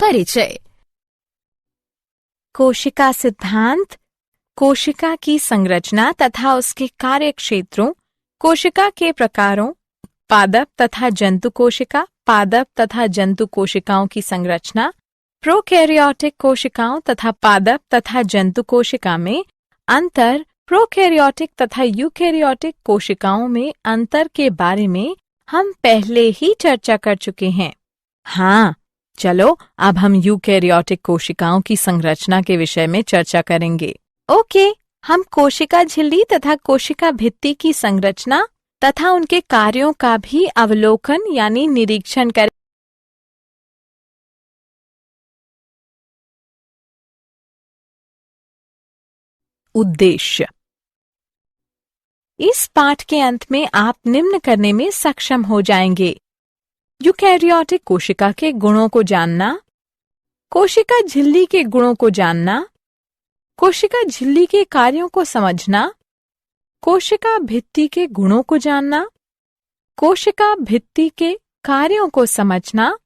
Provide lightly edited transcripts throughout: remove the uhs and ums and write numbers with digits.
परिचय। कोशिका सिद्धांत, कोशिका की संरचना तथा उसके कार्य क्षेत्रों, कोशिका के प्रकारों, पादप तथा जंतु कोशिका, पादप तथा जंतु कोशिकाओं की संरचना, प्रोकैरियोटिक कोशिकाओं तथा पादप तथा जंतु कोशिका में अंतर, प्रोकैरियोटिक तथा यूकैरियोटिक कोशिकाओं में अंतर के बारे में हम पहले ही चर्चा कर चुके हैं। हाँ, चलो अब हम यूकैरियोटिक कोशिकाओं की संरचना के विषय में चर्चा करेंगे। ओके, हम कोशिका झिल्ली तथा कोशिका भित्ति की संरचना तथा उनके कार्यों का भी अवलोकन यानी निरीक्षण करें। उद्देश्य। इस पाठ के अंत में आप निम्न करने में सक्षम हो जाएंगे: यूकैरियोटिक कोशिका के गुणों को जानना, कोशिका झिल्ली के गुणों को जानना, कोशिका झिल्ली के कार्यों को समझना, कोशिका भित्ति के गुणों को जानना, कोशिका भित्ति के कार्यों को समझना,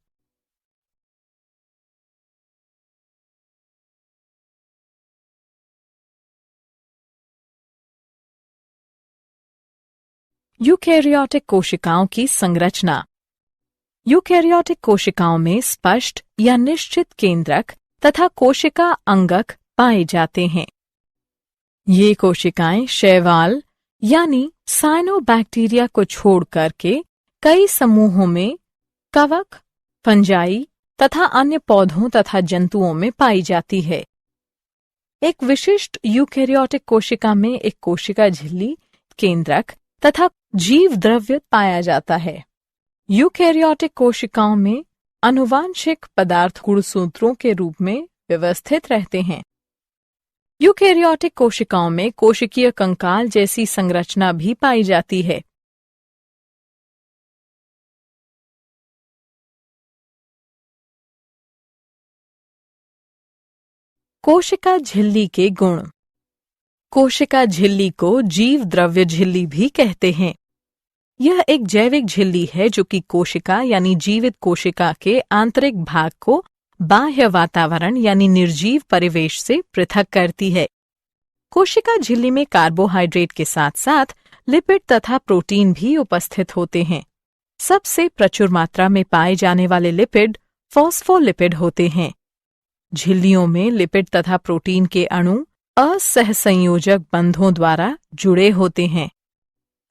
यूकैरियोटिक कोशिकाओं की संरचना। यूकैरियोटिक कोशिकाओं में स्पष्ट या निश्चित केंद्रक तथा कोशिका अंगक पाए जाते हैं। ये कोशिकाएं शैवाल यानी साइनोबैक्टीरिया को छोड़ करके कई समूहों में कवक, फंजाई तथा अन्य पौधों तथा जंतुओं में पाई जाती है। एक विशिष्ट यूकैरियोटिक कोशिका में एक कोशिका झिल्ली, केंद्रक तथा जीव द्रव्य पाया जाता है। यूकैरियोटिक कोशिकाओं में आनुवांशिक पदार्थ गुणसूत्रों के रूप में व्यवस्थित रहते हैं। यूकैरियोटिक कोशिकाओं में कोशिकीय कंकाल जैसी संरचना भी पाई जाती है। कोशिका झिल्ली के गुण। कोशिका झिल्ली को जीव द्रव्य झिल्ली भी कहते हैं। यह एक जैविक झिल्ली है जो कि कोशिका यानी जीवित कोशिका के आंतरिक भाग को बाह्य वातावरण यानी निर्जीव परिवेश से पृथक करती है। कोशिका झिल्ली में कार्बोहाइड्रेट के साथ साथ लिपिड तथा प्रोटीन भी उपस्थित होते हैं। सबसे प्रचुर मात्रा में पाए जाने वाले लिपिड फॉस्फोलिपिड होते हैं। झिल्लियों में लिपिड तथा प्रोटीन के अणु असहसंयोजक बंधों द्वारा जुड़े होते हैं।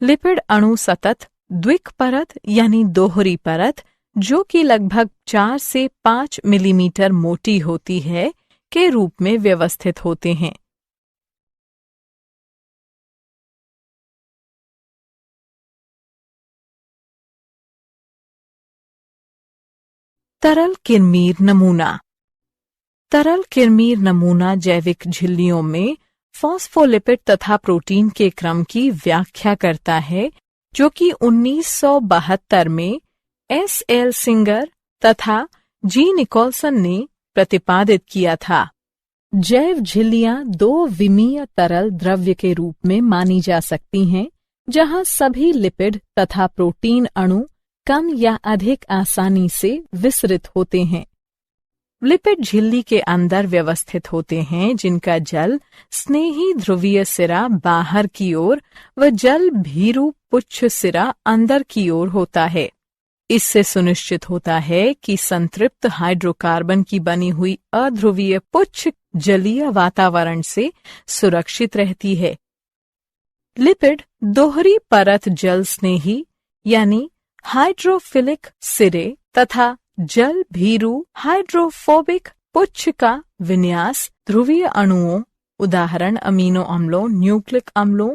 लिपिड अणु सतत द्विक परत यानी दोहरी परत, जो कि लगभग 4 से 5 मिलीमीटर मोटी होती है, के रूप में व्यवस्थित होते हैं। तरल किरमीर नमूना। तरल किरमीर नमूना जैविक झिल्लियों में फॉस्फोलिपिड तथा प्रोटीन के क्रम की व्याख्या करता है, जो कि 1972 में S.L. सिंगर तथा जी. निकोलसन ने प्रतिपादित किया था। जैव झिल्लियां 2 विमीय तरल द्रव्य के रूप में मानी जा सकती हैं, जहां सभी लिपिड तथा प्रोटीन अणु कम या अधिक आसानी से विसरित होते हैं। लिपिड झिल्ली के अंदर व्यवस्थित होते हैं, जिनका जल स्नेही ध्रुवीय सिरा बाहर की ओर व जल भीरू पुच्छ सिरा अंदर की ओर होता है। इससे सुनिश्चित होता है कि संतृप्त हाइड्रोकार्बन की बनी हुई अध्रुवीय पुच्छ जलीय वातावरण से सुरक्षित रहती है। लिपिड दोहरी परत जल स्नेही यानी हाइड्रोफिलिक सिरे तथा जल भीरू हाइड्रोफोबिक पुच्छ का विन्यास ध्रुवीय अणुओं, उदाहरण अमीनो अम्लों, न्यूक्लिक अम्लों,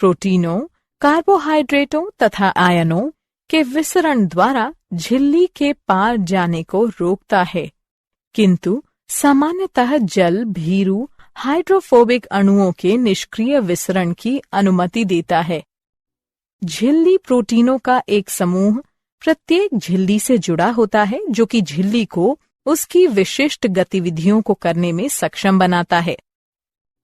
प्रोटीनों, कार्बोहाइड्रेटों तथा आयनों के विसरण द्वारा झिल्ली के पार जाने को रोकता है, किंतु सामान्यतः जल भीरू हाइड्रोफोबिक अणुओं के निष्क्रिय विसरण की अनुमति देता है। झिल्ली प्रोटीनों का एक समूह प्रत्येक झिल्ली से जुड़ा होता है, जो कि झिल्ली को उसकी विशिष्ट गतिविधियों को करने में सक्षम बनाता है।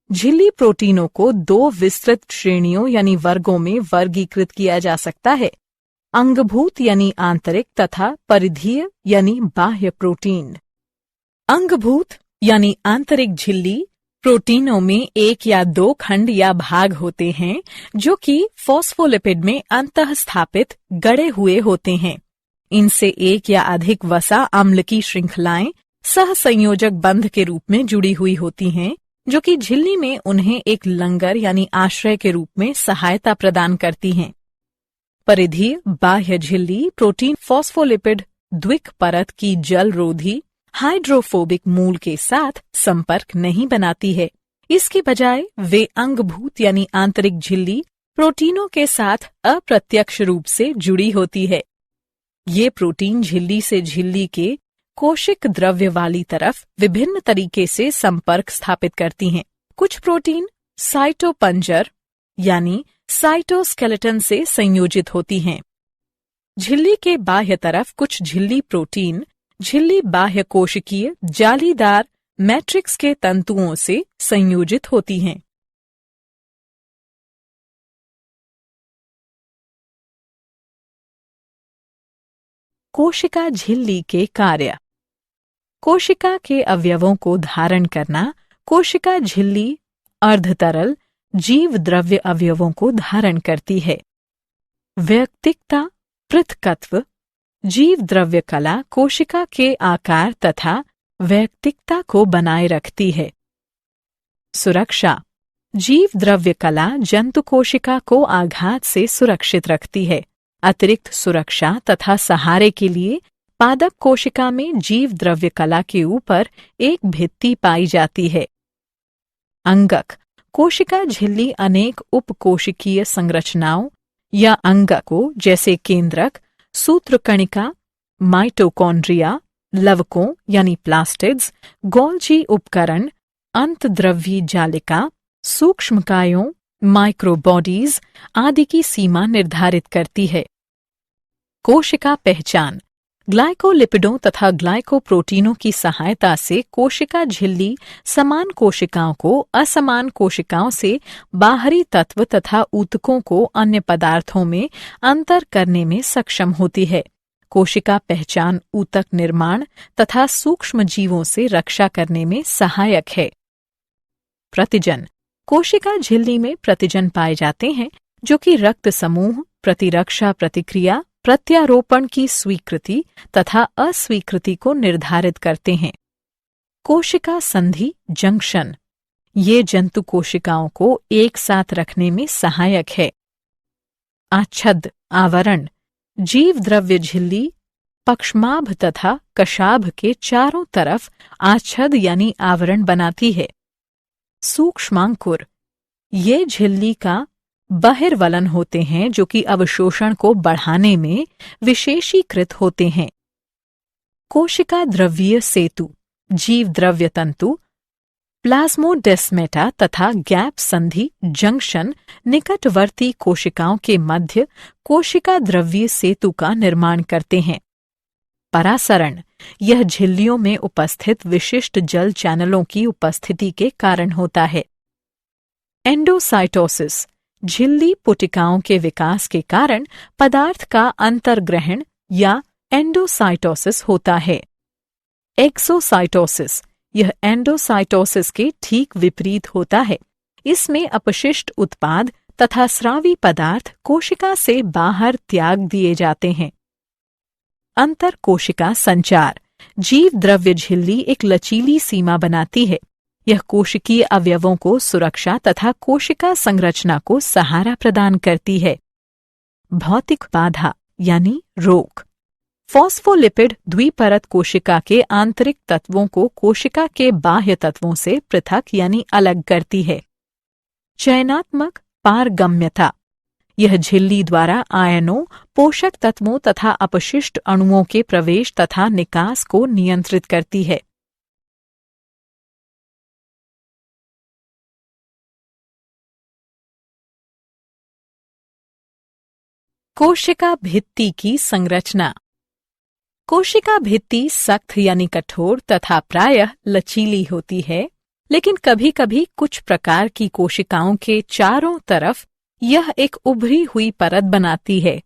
झिल्ली प्रोटीनों को 2 विस्तृत श्रेणियों यानी वर्गों में वर्गीकृत किया जा सकता है: अंगभूत यानी आंतरिक तथा परिधीय यानी बाह्य प्रोटीन। अंगभूत यानी आंतरिक झिल्ली प्रोटीनों में एक या दो खंड या भाग होते हैं जो कि फॉस्फोलिपिड में अंतः स्थापित गड़े हुए होते हैं। इनसे एक या अधिक वसा अम्ल की श्रृंखलाएं सहसंयोजक बंध के रूप में जुड़ी हुई होती हैं, जो कि झिल्ली में उन्हें एक लंगर यानी आश्रय के रूप में सहायता प्रदान करती हैं। परिधीय बाह्य झिल्ली प्रोटीन फॉस्फोलिपिड द्विक परत की जलरोधी हाइड्रोफोबिक मूल के साथ संपर्क नहीं बनाती है। इसके बजाय वे अंगभूत यानी आंतरिक झिल्ली प्रोटीनों के साथ अप्रत्यक्ष रूप से जुड़ी होती है। ये प्रोटीन झिल्ली से झिल्ली के कोशिक द्रव्य वाली तरफ विभिन्न तरीके से संपर्क स्थापित करती हैं। कुछ प्रोटीन साइटोपंजर यानी साइटोस्केलेटन से संयोजित होती हैं। झिल्ली के बाह्य तरफ कुछ झिल्ली प्रोटीन झिल्ली बाह्य कोशिकीय जालीदार मैट्रिक्स के तंतुओं से संयोजित होती हैं। कोशिका झिल्ली के कार्य। कोशिका के अवयवों को धारण करना। कोशिका झिल्ली अर्धतरल जीव द्रव्य अवयवों को धारण करती है। वैयक्तिकता पृथकत्व। जीव द्रव्य कला कोशिका के आकार तथा वैयक्तिकता को बनाए रखती है। सुरक्षा। जीव द्रव्य कला जंतु कोशिका को आघात से सुरक्षित रखती है। अतिरिक्त सुरक्षा तथा सहारे के लिए पादप कोशिका में जीव द्रव्य कला के ऊपर एक भित्ति पाई जाती है। अंगक। कोशिका झिल्ली अनेक उपकोशिकीय संरचनाओं या अंगकों जैसे केंद्रक, सूत्रकणिका, माइटोकॉन्ड्रिया, लवकों यानी प्लास्टिड्स, गोल्जी उपकरण, अंतद्रव्यी जालिका, सूक्ष्मकायों, माइक्रोबॉडीज आदि की सीमा निर्धारित करती है। कोशिका पहचान। ग्लाइकोलिपिडों तथा ग्लाइकोप्रोटीनों की सहायता से कोशिका झिल्ली समान कोशिकाओं को असमान कोशिकाओं से बाहरी तत्व तथा ऊतकों को अन्य पदार्थों में अंतर करने में सक्षम होती है। कोशिका पहचान ऊतक निर्माण तथा सूक्ष्म जीवों से रक्षा करने में सहायक है। प्रतिजन। कोशिका झिल्ली में प्रतिजन पाए जाते हैं जो कि रक्त समूह, प्रतिरक्षा प्रतिक्रिया, प्रत्यारोपण की स्वीकृति तथा अस्वीकृति को निर्धारित करते हैं। कोशिका संधि जंक्शन। ये जंतु कोशिकाओं को एक साथ रखने में सहायक है। आच्छद आवरण। जीव द्रव्य झिल्ली पक्षमाभ तथा कशाभ के चारों तरफ आच्छद यानी आवरण बनाती है। सूक्ष्मांकुर। ये झिल्ली का बहिर्वलन होते हैं जो कि अवशोषण को बढ़ाने में विशेषीकृत होते हैं। कोशिका द्रव्यीय सेतु। जीव द्रव्य तंतु प्लाज्मोडेस्मेटा तथा गैप संधि जंक्शन निकटवर्ती कोशिकाओं के मध्य कोशिका द्रव्यीय सेतु का निर्माण करते हैं। परासरण। यह झिल्लियों में उपस्थित विशिष्ट जल चैनलों की उपस्थिति के कारण होता है। एंडोसाइटोसिस। झिल्ली पुटिकाओं के विकास के कारण पदार्थ का अंतर्ग्रहण या एंडोसाइटोसिस होता है। एक्सोसाइटोसिस। यह एंडोसाइटोसिस के ठीक विपरीत होता है। इसमें अपशिष्ट उत्पाद तथा स्रावी पदार्थ कोशिका से बाहर त्याग दिए जाते हैं। अंतर कोशिका संचार। जीव द्रव्य झिल्ली एक लचीली सीमा बनाती है। यह कोशिकीय अवयवों को सुरक्षा तथा कोशिका संरचना को सहारा प्रदान करती है। भौतिक बाधा यानी रोक। फॉस्फोलिपिड द्विपरत कोशिका के आंतरिक तत्वों को कोशिका के बाह्य तत्वों से पृथक यानी अलग करती है। चयनात्मक पारगम्यता। यह झिल्ली द्वारा आयनों, पोषक तत्वों तथा अपशिष्ट अणुओं के प्रवेश तथा निकास को नियंत्रित करती है। कोशिका भित्ति की संरचना। कोशिका भित्ति सख्त यानी कठोर तथा प्रायः लचीली होती है, लेकिन कभी कभी कुछ प्रकार की कोशिकाओं के चारों तरफ यह एक उभरी हुई परत बनाती है।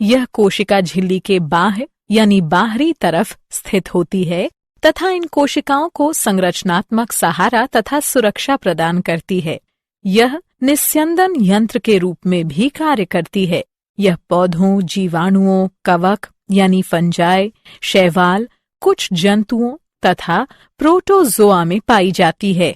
यह कोशिका झिल्ली के बाह्य यानी बाहरी तरफ स्थित होती है तथा इन कोशिकाओं को संरचनात्मक सहारा तथा सुरक्षा प्रदान करती है। यह निस्यंदन यंत्र के रूप में भी कार्य करती है। यह पौधों, जीवाणुओं, कवक यानी फंजाई, शैवाल, कुछ जंतुओं तथा प्रोटोजोआ में पाई जाती है।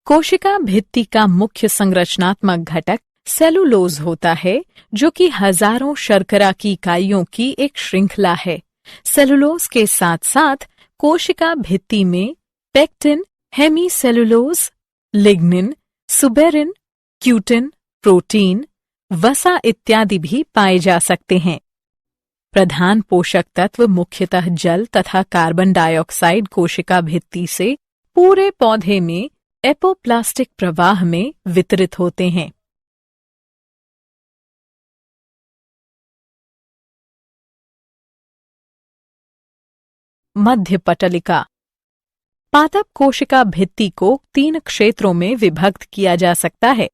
कोशिका भित्ति का मुख्य संरचनात्मक घटक सेलुलोज होता है, जो कि हजारों शर्करा की इकाइयों की एक श्रृंखला है। सेलुलोज के साथ साथ कोशिका भित्ति में pectin, hemicellulose, lignin, suberin, cutin, protein, वसा इत्यादि भी पाए जा सकते हैं। प्रधान पोषक तत्व मुख्यतः जल तथा कार्बन डाइऑक्साइड कोशिका भित्ति से पूरे पौधे में एपोप्लास्टिक प्रवाह में वितरित होते हैं। मध्य पटलिका। पादप कोशिका भित्ति को 3 क्षेत्रों में विभक्त किया जा सकता है।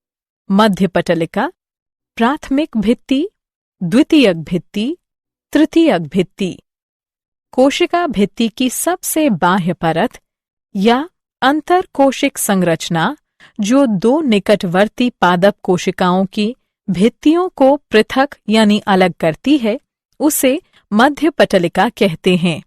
मध्य पटलिका, प्राथमिक भित्ति, द्वितीयक भित्ति, तृतीयक भित्ति। कोशिका भित्ति की सबसे बाह्य परत या अंतरकोशिक संरचना, जो 2 निकटवर्ती पादप कोशिकाओं की भित्तियों को पृथक यानी अलग करती है, उसे मध्य पटलिका कहते हैं।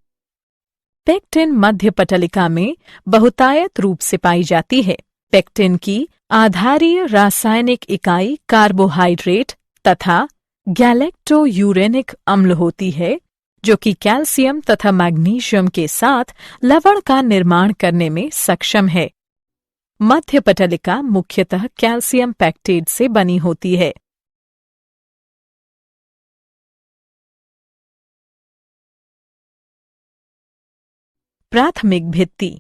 पेक्टिन मध्य पटलिका में बहुतायत रूप से पाई जाती है। पेक्टिन की आधारीय रासायनिक इकाई कार्बोहाइड्रेट तथा गैलेक्टोयूरेनिक अम्ल होती है, जो कि कैल्शियम तथा मैग्नीशियम के साथ लवण का निर्माण करने में सक्षम है। मध्य पटलिका मुख्यतः कैल्शियम पैक्टेट से बनी होती है। प्राथमिक भित्ति।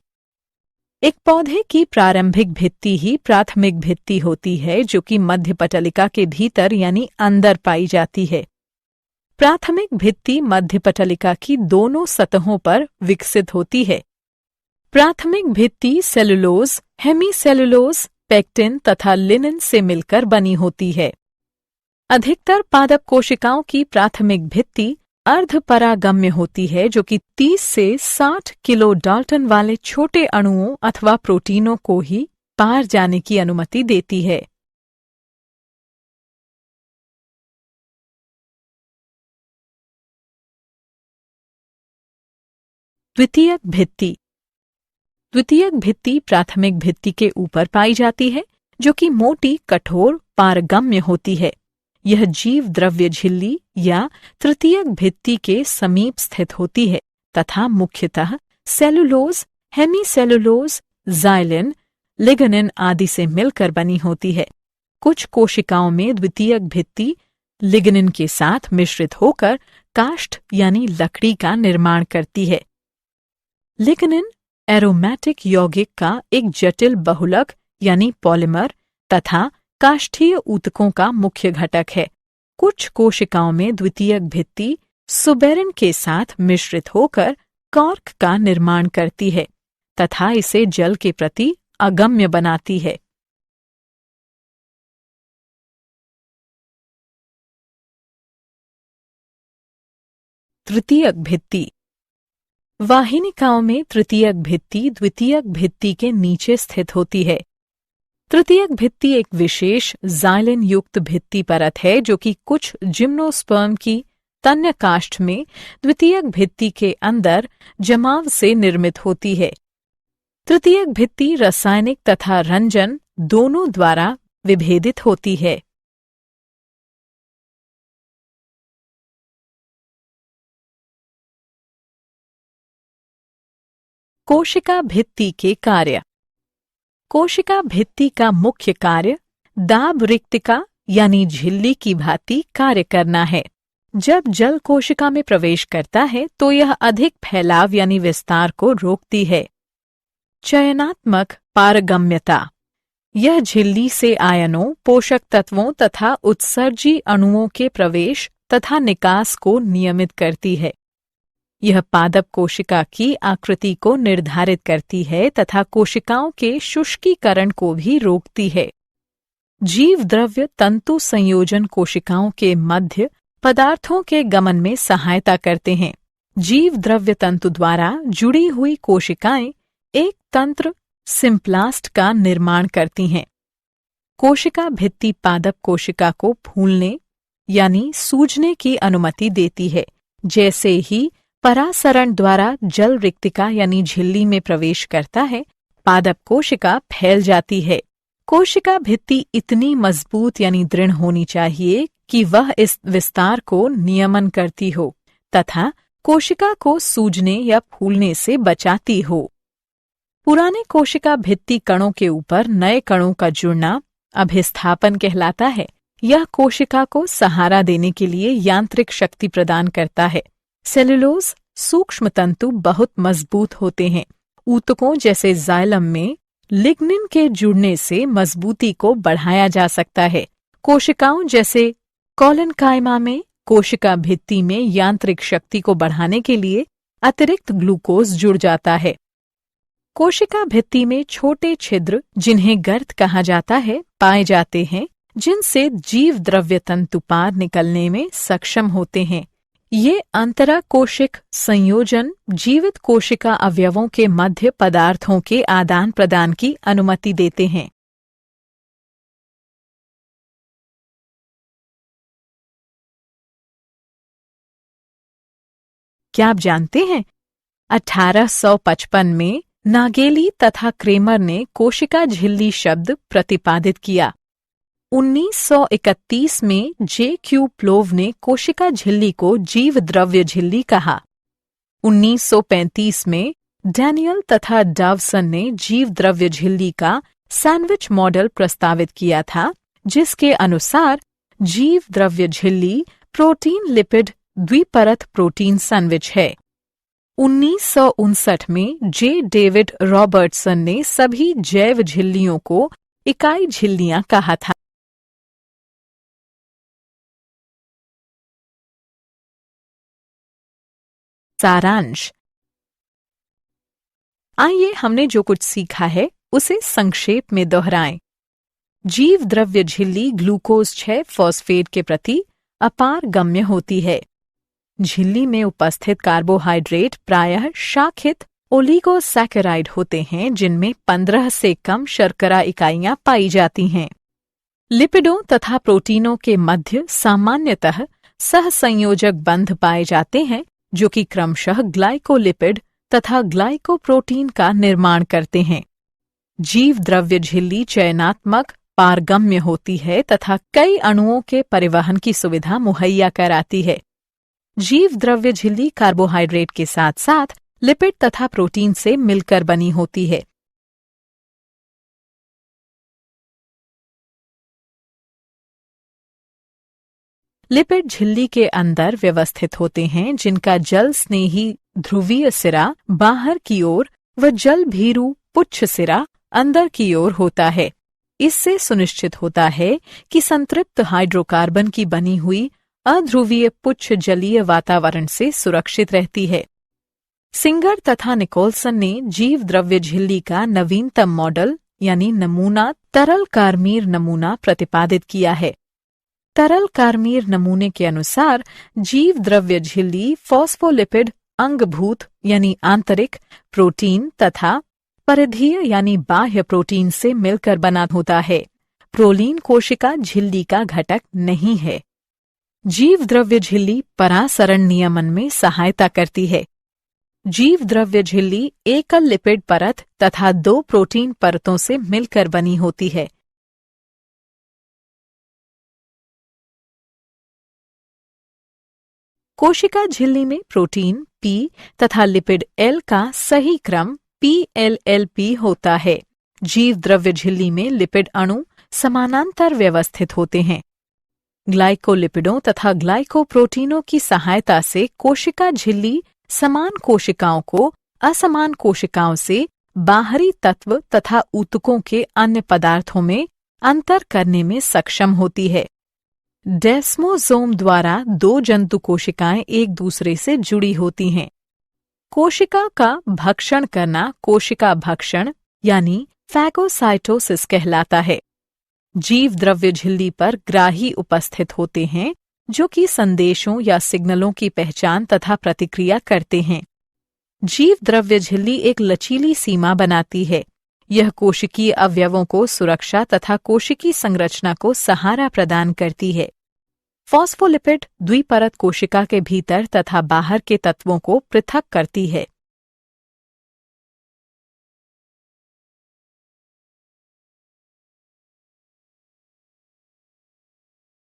एक पौधे की प्रारंभिक भित्ति ही प्राथमिक भित्ति होती है, जो कि मध्य पटलिका के भीतर यानी अंदर पाई जाती है। प्राथमिक भित्ति मध्य पटलिका की दोनों सतहों पर विकसित होती है। प्राथमिक भित्ति सेलुलोज, हेमीसेलुलोज, पेक्टिन तथा लिनिन से मिलकर बनी होती है। अधिकतर पादप कोशिकाओं की प्राथमिक भित्ति अर्धपरागम्य होती है, जो कि 30 से 60 किलो डाल्टन वाले छोटे अणुओं अथवा प्रोटीनों को ही पार जाने की अनुमति देती है। द्वितीयक भित्ति। द्वितीयक भित्ति प्राथमिक भित्ति के ऊपर पाई जाती है, जो कि मोटी, कठोर, पारगम्य होती है। यह जीव द्रव्य झिल्ली या तृतीयक भित्ति के समीप स्थित होती है तथा मुख्यतः सेलुलोज, हेमीसेलुलोज, जाइलिन, लिग्निन आदि से मिलकर बनी होती है। कुछ कोशिकाओं में द्वितीयक भित्ति लिग्निन के साथ मिश्रित होकर काष्ठ यानी लकड़ी का निर्माण करती है। लिग्निन एरोमेटिक यौगिक का एक जटिल बहुलक यानी पॉलीमर तथा काष्ठीय ऊतकों का मुख्य घटक है। कुछ कोशिकाओं में द्वितीयक भित्ति सुबेरिन के साथ मिश्रित होकर कॉर्क का निर्माण करती है तथा इसे जल के प्रति अगम्य बनाती है। तृतीयक भित्ति। वाहिनिकाओं में तृतीयक भित्ति द्वितीयक भित्ति के नीचे स्थित होती है। तृतीयक भित्ति एक विशेष जाइलिन युक्त भित्ति परत है, जो कि कुछ जिम्नोस्पर्म की तन्य काष्ठ में द्वितीयक भित्ति के अंदर जमाव से निर्मित होती है। तृतीयक भित्ति रासायनिक तथा रंजन दोनों द्वारा विभेदित होती है। कोशिका भित्ति के कार्य। कोशिका भित्ति का मुख्य कार्य दाब रिक्तिका यानी झिल्ली की भांति कार्य करना है। जब जल कोशिका में प्रवेश करता है तो यह अधिक फैलाव यानी विस्तार को रोकती है। चयनात्मक पारगम्यता। यह झिल्ली से आयनों, पोषक तत्वों तथा उत्सर्जी अणुओं के प्रवेश तथा निकास को नियमित करती है। यह पादप कोशिका की आकृति को निर्धारित करती है तथा कोशिकाओं के शुष्कीकरण को भी रोकती है। जीव द्रव्य तंतु संयोजन कोशिकाओं के मध्य पदार्थों के गमन में सहायता करते हैं, जीव द्रव्य तंतु द्वारा जुड़ी हुई कोशिकाएं एक तंत्र सिम्प्लास्ट का निर्माण करती हैं। कोशिका भित्ति पादप कोशिका को फूलने यानी सूजने की अनुमति देती है। जैसे ही परासरण द्वारा जल रिक्तिका यानी झिल्ली में प्रवेश करता है, पादप कोशिका फैल जाती है। कोशिका भित्ति इतनी मजबूत यानी दृढ़ होनी चाहिए कि वह इस विस्तार को नियमन करती हो तथा कोशिका को सूजने या फूलने से बचाती हो। पुराने कोशिका भित्ति कणों के ऊपर नए कणों का जुड़ना अभिस्थापन कहलाता है। यह कोशिका को सहारा देने के लिए यांत्रिक शक्ति प्रदान करता है। सेलुलोज सूक्ष्म तंतु बहुत मजबूत होते हैं। ऊतकों जैसे जाइलम में लिग्निन के जुड़ने से मजबूती को बढ़ाया जा सकता है। कोशिकाओं जैसे कोलेनकाइमा में कोशिका भित्ति में यांत्रिक शक्ति को बढ़ाने के लिए अतिरिक्त ग्लूकोज जुड़ जाता है। कोशिका भित्ति में छोटे छिद्र, जिन्हें गर्त कहा जाता है, पाए जाते हैं, जिनसे जीव द्रव्य तंतु पार निकलने में सक्षम होते हैं। ये अंतराकोशिक संयोजन जीवित कोशिका अवयवों के मध्य पदार्थों के आदान प्रदान की अनुमति देते हैं। क्या आप जानते हैं 1855 में नागेली तथा क्रेमर ने कोशिका झिल्ली शब्द प्रतिपादित किया। 1931 में J.Q. प्लोव ने कोशिका झिल्ली को जीव द्रव्य झिल्ली कहा। 1935 में डैनियल तथा डावसन ने जीव द्रव्य झिल्ली का सैंडविच मॉडल प्रस्तावित किया था, जिसके अनुसार जीव द्रव्य झिल्ली प्रोटीन लिपिड द्विपरत प्रोटीन सैंडविच है। 1959 में जे. डेविड रॉबर्टसन ने सभी जैव झिल्लियों को इकाई झिल्लियां कहा था। सारांश। आइए हमने जो कुछ सीखा है उसे संक्षेप में दोहराएं। जीव द्रव्य झिल्ली ग्लूकोज 6 फॉस्फेट के प्रति अपारगम्य होती है। झिल्ली में उपस्थित कार्बोहाइड्रेट प्रायः शाखित ओलिगोसैकेराइड होते हैं, जिनमें 15 से कम शर्करा इकाइयां पाई जाती हैं। लिपिडों तथा प्रोटीनों के मध्य सामान्यतः सहसंयोजक बंध पाए जाते हैं, जो कि क्रमशः ग्लाइकोलिपिड तथा ग्लाइकोप्रोटीन का निर्माण करते हैं। जीव द्रव्य झिल्ली चयनात्मक पारगम्य होती है तथा कई अणुओं के परिवहन की सुविधा मुहैया कराती है। जीव द्रव्य झिल्ली कार्बोहाइड्रेट के साथ साथ लिपिड तथा प्रोटीन से मिलकर बनी होती है। लिपिड झिल्ली के अंदर व्यवस्थित होते हैं, जिनका जल स्नेही ध्रुवीय सिरा बाहर की ओर व जल भीरू पुच्छ सिरा अंदर की ओर होता है। इससे सुनिश्चित होता है कि संतृप्त हाइड्रोकार्बन की बनी हुई अध्रुवीय पुच्छ जलीय वातावरण से सुरक्षित रहती है। सिंगर तथा निकोलसन ने जीव द्रव्य झिल्ली का नवीनतम मॉडल यानी नमूना तरल कार्मीर नमूना प्रतिपादित किया है। तरल कार्मीर नमूने के अनुसार जीव द्रव्य झिल्ली फॉस्फोलिपिड अंगभूत यानी आंतरिक प्रोटीन तथा परिधीय यानी बाह्य प्रोटीन से मिलकर बना होता है। प्रोलीन कोशिका झिल्ली का घटक नहीं है। जीव द्रव्य झिल्ली परासरण नियमन में सहायता करती है। जीव द्रव्य झिल्ली एकल लिपिड परत तथा 2 प्रोटीन परतों से मिलकर बनी होती है। कोशिका झिल्ली में प्रोटीन P तथा लिपिड L का सही क्रम PLLP होता है। जीव द्रव्य झिल्ली में लिपिड अणु समानांतर व्यवस्थित होते हैं। ग्लाइकोलिपिडों तथा ग्लाइकोप्रोटीनों की सहायता से कोशिका झिल्ली समान कोशिकाओं को असमान कोशिकाओं से बाहरी तत्व तथा ऊतकों के अन्य पदार्थों में अंतर करने में सक्षम होती है। डेस्मोसोम द्वारा 2 जंतु कोशिकाएं एक दूसरे से जुड़ी होती हैं। कोशिका का भक्षण करना कोशिका भक्षण यानी फैगोसाइटोसिस कहलाता है। जीव द्रव्य झिल्ली पर ग्राही उपस्थित होते हैं, जो कि संदेशों या सिग्नलों की पहचान तथा प्रतिक्रिया करते हैं। जीव द्रव्य झिल्ली एक लचीली सीमा बनाती है। यह कोशिकीय अवयवों को सुरक्षा तथा कोशिकीय संरचना को सहारा प्रदान करती है। फॉस्फोलिपिड द्विपरत कोशिका के भीतर तथा बाहर के तत्वों को पृथक करती है।